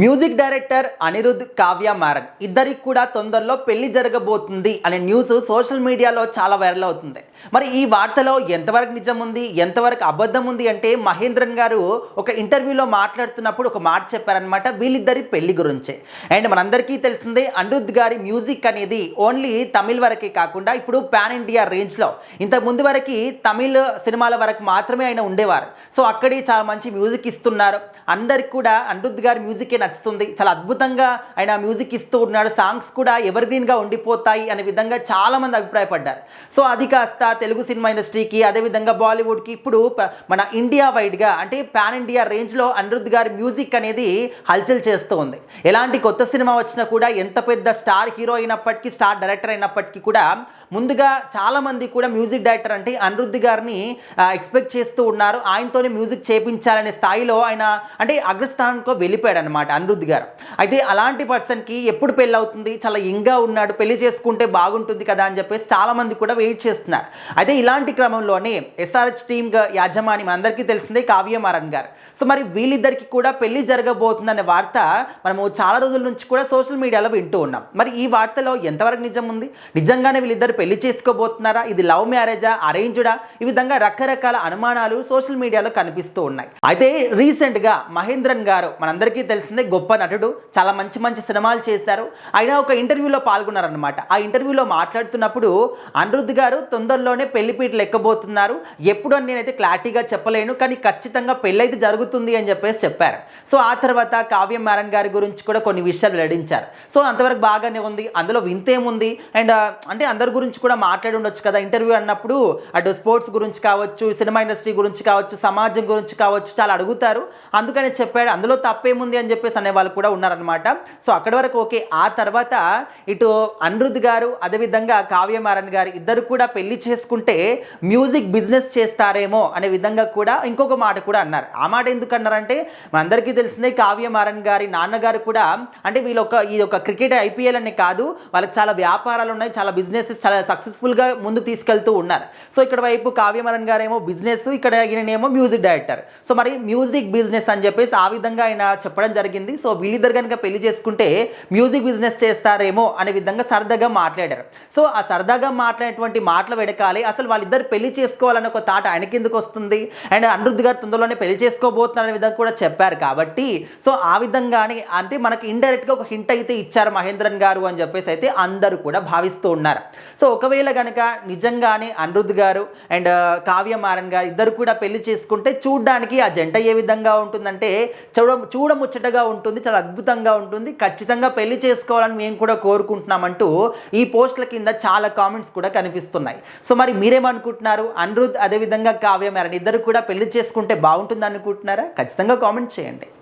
Music director Anirudh, Kavya Maran ఇద్దరికి కూడా తొందరలో పెళ్లి జరగబోతుంది అనే న్యూస్ సోషల్ మీడియాలో చాలా వైరల్ అవుతుంది. మరి ఈ వార్తలో ఎంతవరకు నిజం ఉంది, ఎంతవరకు అబద్ధం ఉంది అంటే మహేంద్రన్ గారు ఒక ఇంటర్వ్యూలో మాట్లాడుతున్నప్పుడు ఒక మాట చెప్పారనమాట వీళ్ళిద్దరి పెళ్లి గురించి. అండ్ మనందరికీ తెలిసిందే అనిరుద్ గారి మ్యూజిక్ అనేది ఓన్లీ తమిళ్ వరకే కాకుండా ఇప్పుడు పాన్ ఇండియా రేంజ్లో ఇంతకు ముందు వరకు తమిళ్ సినిమాల వరకు మాత్రమే ఆయన ఉండేవారు. సో అక్కడే చాలా మంచి మ్యూజిక్ ఇస్తున్నారు. అందరికి కూడా అనిరుద్ గారి మ్యూజిక్ నచ్చుతుంది. చాలా అద్భుతంగా ఆయన మ్యూజిక్ ఇస్తూ ఉన్నాడు. సాంగ్స్ కూడా ఎవర్ గ్రీన్గా ఉండిపోతాయి అనే విధంగా చాలామంది అభిప్రాయపడ్డారు. సో అది కాస్త తెలుగు సినిమా ఇండస్ట్రీకి, అదేవిధంగా బాలీవుడ్కి, ఇప్పుడు మన ఇండియా వైడ్గా అంటే పాన్ ఇండియా రేంజ్లో అనిరుద్ గారి మ్యూజిక్ అనేది హల్చల్ చేస్తూ ఉంది. ఎలాంటి కొత్త సినిమా వచ్చినా కూడా, ఎంత పెద్ద స్టార్ హీరో అయినప్పటికీ, స్టార్ డైరెక్టర్ అయినప్పటికీ కూడా ముందుగా చాలామంది కూడా మ్యూజిక్ డైరెక్టర్ అంటే అనిరుద్ గారిని ఎక్స్పెక్ట్ చేస్తూ ఉన్నారు. ఆయనతోనే మ్యూజిక్ చేయించాలనే స్థాయిలో ఆయన అంటే అగ్రస్థానంలో వెళ్ళిపోయాడు అనమాట అనిరుద్ గారు. అయితే అలాంటి పర్సన్కి ఎప్పుడు పెళ్ళి అవుతుంది, చాలా యంగ్గా ఉన్నాడు, పెళ్లి చేసుకుంటే బాగుంటుంది కదా అని చెప్పేసి చాలామంది కూడా వెయిట్ చేస్తున్నారు. అయితే ఇలాంటి క్రమంలోనే ఎస్ఆర్హెచ్ టీమ్ యాజమాని మనందరికీ తెలిసిందే కావ్య మారన్ గారు. సో మరి వీళ్ళిద్దరికి కూడా పెళ్లి జరగబోతుందనే వార్త మనము చాలా రోజుల నుంచి కూడా సోషల్ మీడియాలో వింటూ ఉన్నాం. మరి ఈ వార్తలో ఎంతవరకు నిజం ఉంది? నిజంగానే వీళ్ళిద్దరు పెళ్లి చేసుకోబోతున్నారా? ఇది లవ్ మ్యారేజా, అరేంజ్డా? ఈ విధంగా రకరకాల అనుమానాలు సోషల్ మీడియాలో కనిపిస్తూ ఉన్నాయి. అయితే రీసెంట్గా మహేంద్రన్ గారు మనందరికీ తెలిసిందే గొప్ప నటుడు, చాలా మంచి మంచి సినిమాలు చేశారు. ఆయన ఒక ఇంటర్వ్యూలో పాల్గొన్నారనమాట. ఆ ఇంటర్వ్యూలో మాట్లాడుతున్నప్పుడు అనిరుద్ గారు తొందరలోనే పెళ్లిపీటలు ఎక్కబోతున్నారు, ఎప్పుడు అని నేనైతే క్లారిటీగా చెప్పలేను, కానీ ఖచ్చితంగా పెళ్ళైతే జరుగుతుంది అని చెప్పేసి చెప్పారు. సో ఆ తర్వాత కావ్య మారన్ గారి గురించి కూడా కొన్ని విషయాలు వెల్లడించారు. సో అంతవరకు బాగానే ఉంది, అందులో వింతేముంది. అండ్ అంటే అందరి గురించి కూడా మాట్లాడి ఉండొచ్చు కదా ఇంటర్వ్యూ అన్నప్పుడు. అటు స్పోర్ట్స్ గురించి కావచ్చు, సినిమా ఇండస్ట్రీ గురించి కావచ్చు, సమాజం గురించి కావచ్చు, చాలా అడుగుతారు. అందుకని చెప్పాడు, అందులో తప్పేముంది అని చెప్పేసి అనేవాళ్ళు కూడా ఉన్నారనమాట. సో అక్కడి వరకు ఓకే. ఆ తర్వాత ఇటు అనిరుద్ గారు, అదేవిధంగా కావ్య మారన్ గారు ఇద్దరు కూడా పెళ్లి చేసుకుంటే మ్యూజిక్ బిజినెస్ చేస్తారేమో అనే విధంగా కూడా ఇంకొక మాట కూడా అన్నారు. ఆ మాట ఎందుకు అన్నారంటే మనందరికీ తెలిసిందే కావ్య మారన్ గారి నాన్నగారు కూడా అంటే ఇది ఒక క్రికెట్ ఐపీఎల్ అనే కాదు, వాళ్ళకి చాలా వ్యాపారాలు ఉన్నాయి, చాలా బిజినెసెస్ చాలా సక్సెస్ఫుల్గా ముందుకు తీసుకెళ్తూ ఉన్నారు. సో ఇక్కడ వైపు కావ్య మారన్ గారు ఏమో బిజినెస్, ఇక్కడ ఈయనేమో మ్యూజిక్ డైరెక్టర్. సో మరి మ్యూజిక్ బిజినెస్ అని చెప్పేసి ఆ విధంగా ఆయన చెప్పడం జరిగింది. సో వీళ్ళిద్దరు కనుక పెళ్లి చేసుకుంటే మ్యూజిక్ బిజినెస్ చేస్తారేమో అనే విధంగా సరదాగా మాట్లాడారు. సో ఆ సరదాగా మాట్లాడేటువంటి మాటల వెనకాలే అసలు వాళ్ళిద్దరు పెళ్లి చేసుకోవాలనే ఒక థాట్ ఆయనకి ఎందుకు వస్తుంది, అండ్ అనిరుద్ గారు తొందరలోనే పెళ్లి చేసుకోబోతున్నారనే విధంగా కూడా చెప్పారు కాబట్టి సో ఆ విధంగానే అంటే మనకి ఇండైరెక్ట్గా ఒక హింట్ అయితే ఇచ్చారు మహేంద్రన్ గారు అని చెప్పేసి అయితే అందరూ కూడా భావిస్తూ ఉన్నారు. సో ఒకవేళ కనుక నిజంగానే అనిరుద్ గారు అండ్ కావ్య మారన్ గారు ఇద్దరు కూడా పెళ్లి చేసుకుంటే చూడడానికి ఆ జంట ఏ విధంగా ఉంటుందంటే చూడముచ్చటగా ఉంటుంది, చాలా అద్భుతంగా ఉంటుంది. ఖచ్చితంగా పెళ్లి చేసుకోవాలని మేము కూడా కోరుకుంటున్నామంటూ ఈ పోస్టుల కింద చాలా కామెంట్స్ కూడా కనిపిస్తున్నాయి. సో మరి మీరేమనుకుంటున్నారు? అనిరుద్ అదేవిధంగా కావ్య మారన్ ఇద్దరు కూడా పెళ్లి చేసుకుంటే బాగుంటుంది అనుకుంటున్నారా? ఖచ్చితంగా కామెంట్ చేయండి.